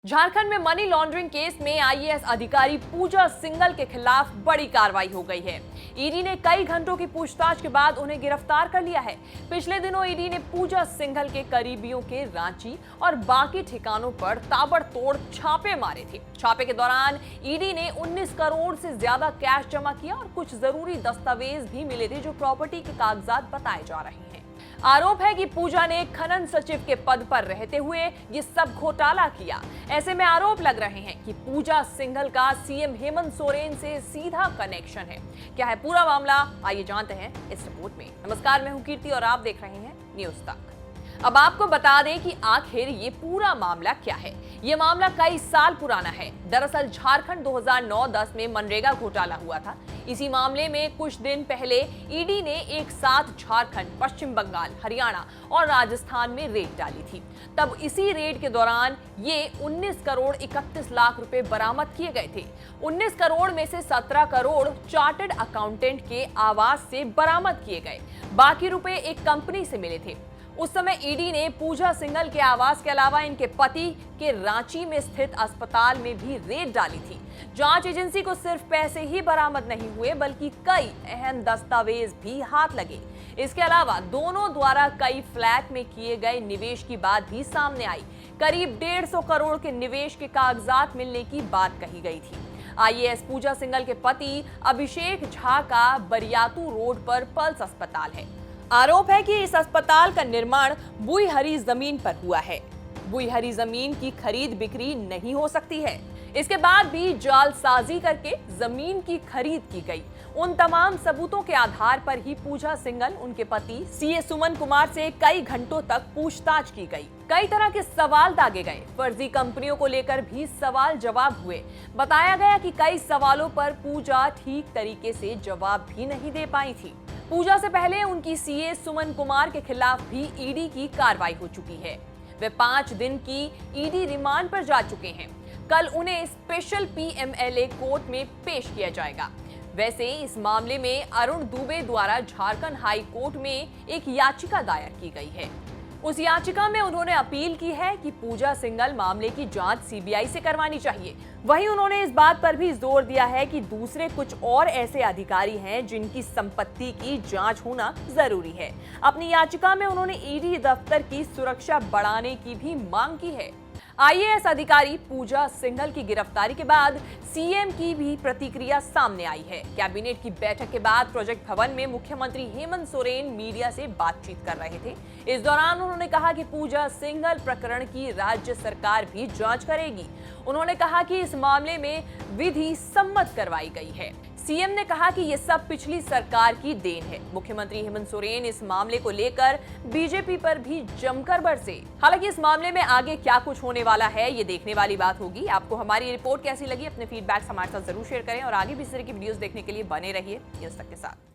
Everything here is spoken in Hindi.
झारखंड में मनी लॉन्ड्रिंग केस में आईएएस अधिकारी पूजा सिंघल के खिलाफ बड़ी कार्रवाई हो गई है। ईडी ने कई घंटों की पूछताछ के बाद उन्हें गिरफ्तार कर लिया है। पिछले दिनों ईडी ने पूजा सिंघल के करीबियों के रांची और बाकी ठिकानों पर ताबड़तोड़ छापे मारे थे। छापे के दौरान ईडी ने 19 करोड़ से ज्यादा कैश जमा किया और कुछ जरूरी दस्तावेज भी मिले थे जो प्रॉपर्टी के कागजात बताए जा रहे हैं। आरोप है कि पूजा ने खनन सचिव के पद पर रहते हुए ये सब घोटाला किया। ऐसे में आरोप लग रहे हैं कि पूजा सिंघल का सीएम हेमंत सोरेन से सीधा कनेक्शन है। क्या है पूरा मामला, आइए जानते हैं इस रिपोर्ट में। नमस्कार, मैं हूं कीर्ति और आप देख रहे हैं न्यूज तक। अब आपको बता दें कि आखिर ये पूरा मामला क्या है। ये मामला कई साल पुराना है। दरअसल झारखंड 2009-10 में मनरेगा घोटाला हुआ था। इसी मामले में कुछ दिन पहले ईडी ने एक साथ झारखंड, पश्चिम बंगाल, हरियाणा और राजस्थान में रेड डाली थी। तब इसी रेड के दौरान ये 19 करोड़ 31 लाख रुपए बरामद किए गए थे। 19 करोड़ में से 17 करोड़ चार्टर्ड अकाउंटेंट के आवास से बरामद किए गए। बाकी रुपए एक कंपनी से मिले थे। उस समय ईडी ने पूजा सिंघल के आवास के अलावा इनके पति के रांची में स्थित अस्पताल में भी रेड डाली थी। जांच एजेंसी को सिर्फ पैसे ही बरामद नहीं हुए बल्कि कई अहम दस्तावेज भी हाथ लगे। इसके अलावा दोनों द्वारा कई फ्लैट में किए गए निवेश की बात भी सामने आई। करीब 150 करोड़ के निवेश के कागजात मिलने की बात कही गई थी। आईएएस पूजा सिंघल के पति अभिषेक झा का बरियातू रोड पर पल्स अस्पताल है। आरोप है कि इस अस्पताल का निर्माण बुई-हरी जमीन पर हुआ है। बुई-हरी जमीन की खरीद बिक्री नहीं हो सकती है। इसके बाद भी जालसाजी करके जमीन की खरीद की गई। उन तमाम सबूतों के आधार पर ही पूजा सिंघल, उनके पति सीए सुमन कुमार से कई घंटों तक पूछताछ की गई। कई तरह के सवाल दागे गए। फर्जी कंपनियों को लेकर भी सवाल जवाब हुए। बताया गया कि कई सवालों पर पूजा ठीक तरीके से जवाब भी नहीं दे पाई थी। पूजा से पहले उनकी सीए सुमन कुमार के खिलाफ भी ईडी की कार्रवाई हो चुकी है। वे 5 दिन की ईडी रिमांड पर जा चुके हैं। कल उन्हें स्पेशल पीएमएलए कोर्ट में पेश किया जाएगा। वैसे इस मामले में अरुण दुबे द्वारा झारखंड हाई कोर्ट में एक याचिका दायर की गई है। उस याचिका में उन्होंने अपील की है कि पूजा सिंघल मामले की जांच सीबीआई से करवानी चाहिए। वहीं उन्होंने इस बात पर भी जोर दिया है कि दूसरे कुछ और ऐसे अधिकारी हैं जिनकी संपत्ति की जांच होना जरूरी है। अपनी याचिका में उन्होंने ईडी दफ्तर की सुरक्षा बढ़ाने की भी मांग की है। आईएएस अधिकारी पूजा सिंघल की गिरफ्तारी के बाद सीएम की भी प्रतिक्रिया सामने आई है। कैबिनेट की बैठक के बाद प्रोजेक्ट भवन में मुख्यमंत्री हेमंत सोरेन मीडिया से बातचीत कर रहे थे। इस दौरान उन्होंने कहा कि पूजा सिंघल प्रकरण की राज्य सरकार भी जांच करेगी। उन्होंने कहा कि इस मामले में विधि सम्मत करवाई गई है। सीएम ने कहा कि ये सब पिछली सरकार की देन है। मुख्यमंत्री हेमंत सोरेन इस मामले को लेकर बीजेपी पर भी जमकर बरसे। हालांकि इस मामले में आगे क्या कुछ होने वाला है ये देखने वाली बात होगी। आपको हमारी रिपोर्ट कैसी लगी, अपने फीडबैक हमारे साथ जरूर शेयर करें और आगे भी इस तरह की वीडियोस देखने के लिए बने रहिए न्यूज़ तक के साथ।